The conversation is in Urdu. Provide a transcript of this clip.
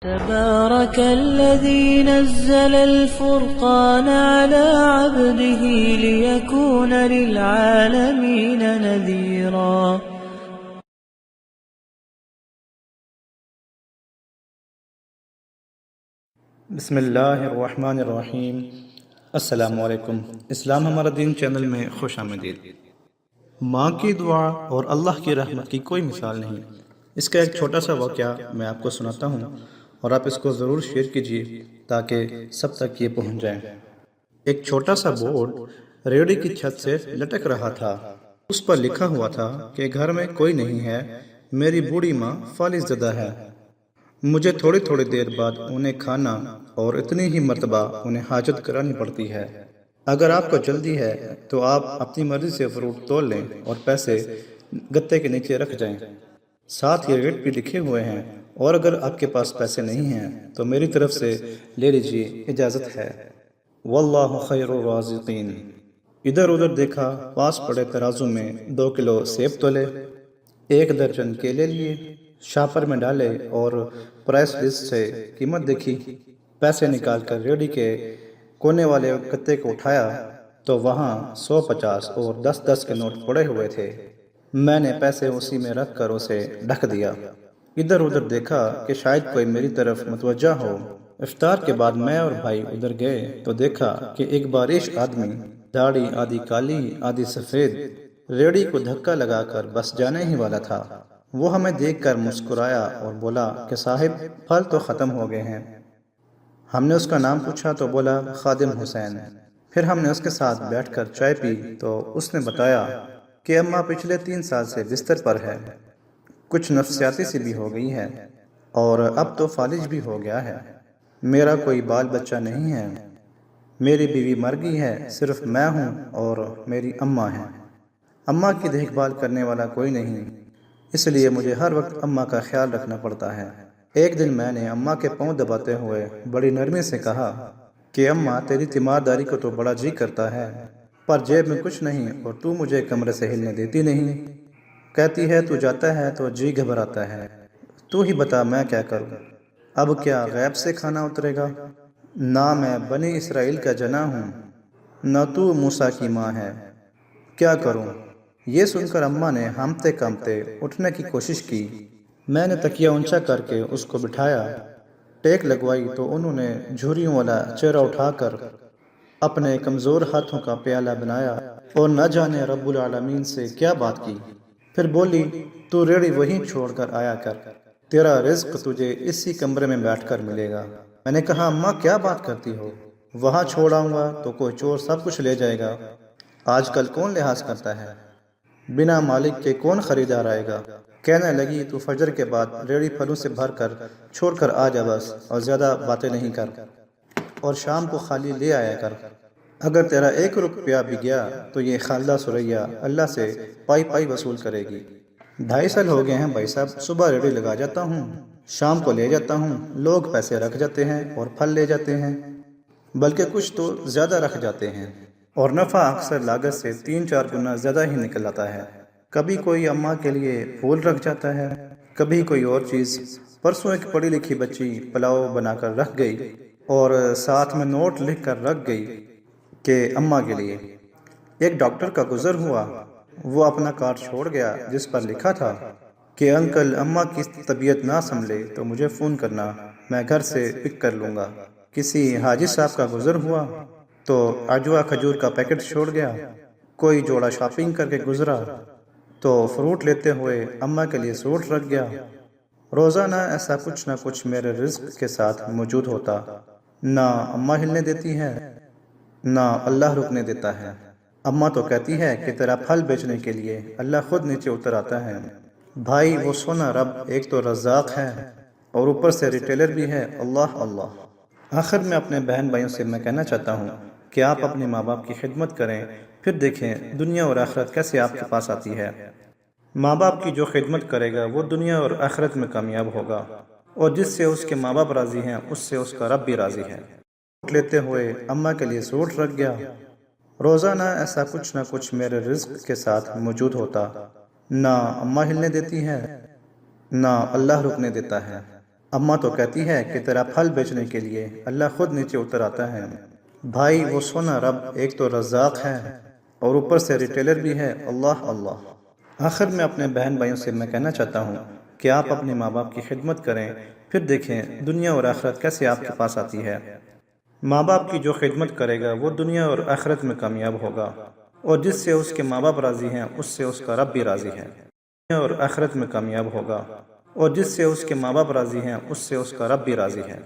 تبارك الذي نزل الفرقان على عبده ليكون للعالمين نذيرا. بسم اللہ الرحمن الرحیم. السلام علیکم. اسلام ہمارا دین چینل میں خوش آمدید. ماں کی دعا اور اللہ کی رحمت کی کوئی مثال نہیں. اس کا ایک چھوٹا سا واقعہ میں آپ کو سناتا ہوں اور آپ اس کو ضرور شیئر کیجیے تاکہ سب تک یہ پہنچ جائیں. ایک چھوٹا سا بورڈ ریڑھی کی چھت سے لٹک رہا تھا. اس پر لکھا ہوا تھا کہ گھر میں کوئی نہیں ہے، میری بوڑھی ماں فالج زدہ ہے، مجھے تھوڑی تھوڑی دیر بعد انہیں کھانا اور اتنی ہی مرتبہ انہیں حاجت کرانی پڑتی ہے. اگر آپ کو جلدی ہے تو آپ اپنی مرضی سے فروٹ توڑ لیں اور پیسے گتے کے نیچے رکھ جائیں. ساتھ یہ ریٹ بھی لکھے ہوئے ہیں، اور اگر آپ کے پاس پیسے نہیں ہیں تو میری طرف سے لے لیجیے، اجازت ہے. واللہ خیر الرازقین. ادھر ادھر دیکھا، پاس پڑے ترازو میں 2 کلو سیب تولے، 1 درجن کیلے لیے، شاپر میں ڈالے اور پرائس لسٹ سے قیمت دیکھی. پیسے نکال کر ریڑھی کے کونے والے گتے کو اٹھایا تو وہاں 150 اور 10 کے نوٹ پڑے ہوئے تھے. میں نے پیسے اسی میں رکھ کر اسے ڈھک دیا. ادھر ادھر دیکھا کہ شاید کوئی میری طرف متوجہ ہو. افطار کے بعد میں اور بھائی ادھر گئے تو دیکھا کہ ایک باریش آدمی، داڑھی آدھی کالی آدھی سفید، ریڑھی کو دھکا لگا کر بس جانے ہی والا تھا. وہ ہمیں دیکھ کر مسکرایا اور بولا کہ صاحب پھل تو ختم ہو گئے ہیں. ہم نے اس کا نام پوچھا تو بولا خادم حسین. پھر ہم نے اس کے ساتھ بیٹھ کر چائے پی تو اس نے بتایا کہ اماں پچھلے 3 سال سے بستر پر ہے، کچھ نفسیاتی سی بھی ہو گئی ہے اور اب تو فالج بھی ہو گیا ہے. میرا کوئی بال بچہ نہیں ہے، میری بیوی مر گئی ہے، صرف میں ہوں اور میری اماں ہے. اماں کی دیکھ بھال کرنے والا کوئی نہیں، اس لیے مجھے ہر وقت اماں کا خیال رکھنا پڑتا ہے. ایک دن میں نے اماں کے پاؤں دباتے ہوئے بڑی نرمی سے کہا کہ اماں تیری تیمارداری کو تو بڑا جی کرتا ہے، پر جیب میں کچھ نہیں اور تو مجھے کمرے سے ہلنے دیتی نہیں. کہتی ہے تو جاتا ہے تو جی گھبراتا ہے، تو ہی بتا میں کیا کروں. اب کیا غیب سے کھانا اترے گا؟ نہ میں بنی اسرائیل کا جنا ہوں، نہ تو موسیٰ کی ماں ہے، کیا کروں؟ یہ سن کر اماں نے ہامتے کامتے اٹھنے کی کوشش کی. میں نے تکیہ اونچا کر کے اس کو بٹھایا، ٹیک لگوائی تو انہوں نے جھریوں والا چہرہ اٹھا کر اپنے کمزور ہاتھوں کا پیالہ بنایا اور نہ جانے رب العالمین سے کیا بات کی. پھر بولی تو ریڑھی وہیں چھوڑ کر آیا کر، تیرا رزق تجھے اسی کمرے میں بیٹھ کر ملے گا. میں نے کہا اماں کیا بات کرتی ہو، وہاں چھوڑ آؤں گا تو کوئی چور سب کچھ لے جائے گا. آج کل کون لحاظ کرتا ہے، بنا مالک کے کون خریدار آئے گا. کہنے لگی تو فجر کے بعد ریڑھی پھلوں سے بھر کر چھوڑ کر آ جا بس، اور زیادہ باتیں نہیں کر، اور شام کو خالی لے آیا کر. اگر تیرا 1 روپیہ بھی گیا تو یہ خالدہ سریا اللہ سے پائی پائی وصول کرے گی. 2.5 سال ہو گئے ہیں بھائی صاحب، صبح ریڑھی لگا جاتا ہوں، شام کو لے جاتا ہوں. لوگ پیسے رکھ جاتے ہیں اور پھل لے جاتے ہیں، بلکہ کچھ تو زیادہ رکھ جاتے ہیں، اور نفع اکثر لاگت سے 3-4 گنا زیادہ ہی نکل آتا ہے. کبھی کوئی اماں کے لیے پھول رکھ جاتا ہے، کبھی کوئی اور چیز. پرسوں ایک پڑھی لکھی بچی پلاؤ بنا کر رکھ گئی اور ساتھ میں نوٹ لکھ کر رکھ گئی کہ اماں کے لیے. ایک ڈاکٹر کا گزر ہوا، وہ اپنا کارڈ چھوڑ گیا جس پر لکھا تھا کہ انکل اماں کی طبیعت نہ سنبھلے تو مجھے فون کرنا، میں گھر سے پک کر لوں گا. کسی حاجی صاحب کا گزر ہوا تو عجوا کھجور کا پیکٹ چھوڑ گیا. کوئی جوڑا شاپنگ کر کے گزرا تو فروٹ لیتے ہوئے اماں کے لیے سوٹ رکھ گیا. روزانہ ایسا کچھ نہ کچھ میرے رزق کے ساتھ موجود ہوتا. نہ اماں ہلنے دیتی ہے، نہ اللہ رکنے دیتا ہے. اماں تو کہتی ہے کہ تیرا پھل بیچنے کے لیے اللہ خود نیچے اتر آتا ہے. بھائی وہ سونا رب ایک تو رزاق ہے اور اوپر سے ریٹیلر بھی ہے. اللہ اللہ. آخر میں اپنے بہن بھائیوں سے میں کہنا چاہتا ہوں کہ آپ اپنے ماں باپ کی خدمت کریں، پھر دیکھیں دنیا اور آخرت کیسے آپ کے پاس آتی ہے. ماں باپ کی جو خدمت کرے گا وہ دنیا اور آخرت میں کامیاب ہوگا، اور جس سے اس کے ماں باپ راضی ہیں اس سے اس کا رب بھی راضی ہے. لیتے ہوئے اماں کے لیے سوٹ رکھ گیا. روزانہ ایسا کچھ نہ کچھ میرے رزق کے ساتھ موجود ہوتا. نہ اماں ہلنے دیتی ہے، نہ اللہ رکنے دیتا ہے. اماں تو کہتی ہے کہ تیرا پھل بیچنے کے لیے اللہ خود نیچے اتر آتا ہے۔ بھائی وہ سونا رب ایک تو رزاق ہے اور اوپر سے ریٹیلر بھی ہے۔ اللہ اللہ۔ آخر میں اپنے بہن بھائیوں سے میں کہنا چاہتا ہوں کہ آپ اپنے ماں باپ کی خدمت کریں، پھر دیکھیں دنیا اور آخرت کیسے آپ کے پاس آتی ہے۔ ماں باپ کی جو خدمت کرے گا وہ دنیا اور آخرت میں کامیاب ہوگا، اور جس سے اس کے ماں باپ راضی ہیں اس سے اس کا رب بھی راضی ہے۔ دنیا اور آخرت میں کامیاب ہوگا، اور جس سے اس کے ماں باپ راضی ہیں اس سے اس کا رب بھی راضی ہے۔